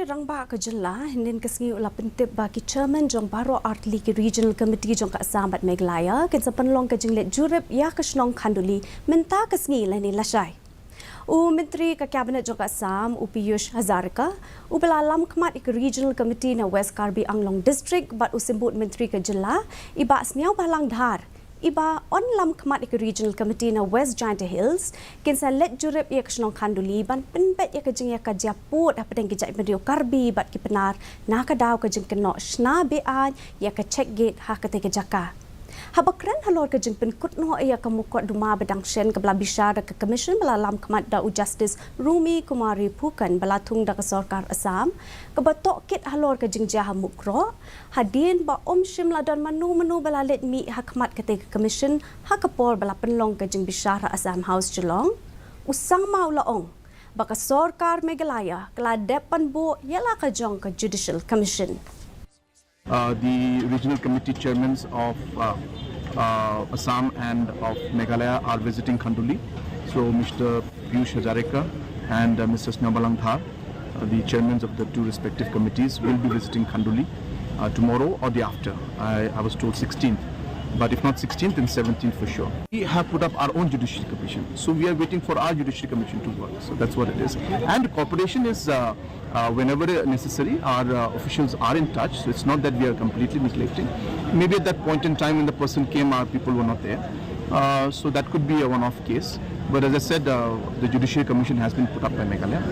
Menteri Rangba ke Jela hindin kesengi ulah pentip bagi chairman jong baro artli ke regional committee jong ke Assam bat Meghalaya ken Pynlong ke Jingleit Jurip ya ke Khanduli minta kesengi lani lasai. Menteri ke Kabinet jong ke Assam Piyush Hazarika belalam khmat ke regional committee na West Karbi Anglong district bat usimbut menteri ke Jela iba sniau balang dhar. Iba on lam khmat ke regional committee na West Giant Hills ken sa let Jurip ya ke Khanduli ban penbet ya ke jing ya ka japut apa deng ke jai medio karbi bat ki penar na ka daw ke jing keno sna be an ya ke check gate ha ke te ke jaka habakran halor ke jing pen kutno ya ke mukot duma bedang shen ke bla bishar ke commission bala lam khmat da justice Rumi Kumari Phukan bala thung da ke sarkar Assam ke batok kit halor ke jing jah mukro hadin ba shimla dan manu bala let mi hakmat ke te commission ha ke por bala Pynlong ke jing bishar Assam House Geelong usang mau laong baka sarkar Meghalaya kala depan bo yala ka jong ke judicial commission. The regional committee chairmen of Assam and of Meghalaya are visiting Khanduli. So Mr. Piyush Hazarika and Mr. Snyabalang, the chairmen of the two respective committees, will be visiting Khanduli tomorrow or the after. I was told 16th. But if not 16th, then 17th for sure. We have put up our own judiciary commission. So we are waiting for our judiciary commission to work. So that's what it is. And cooperation is, whenever necessary, our officials are in touch. So it's not that we are completely neglecting. Maybe at that point in time when the person came, our people were not there. So that could be a one-off case. But as I said, the judiciary commission has been put up by Meghalaya.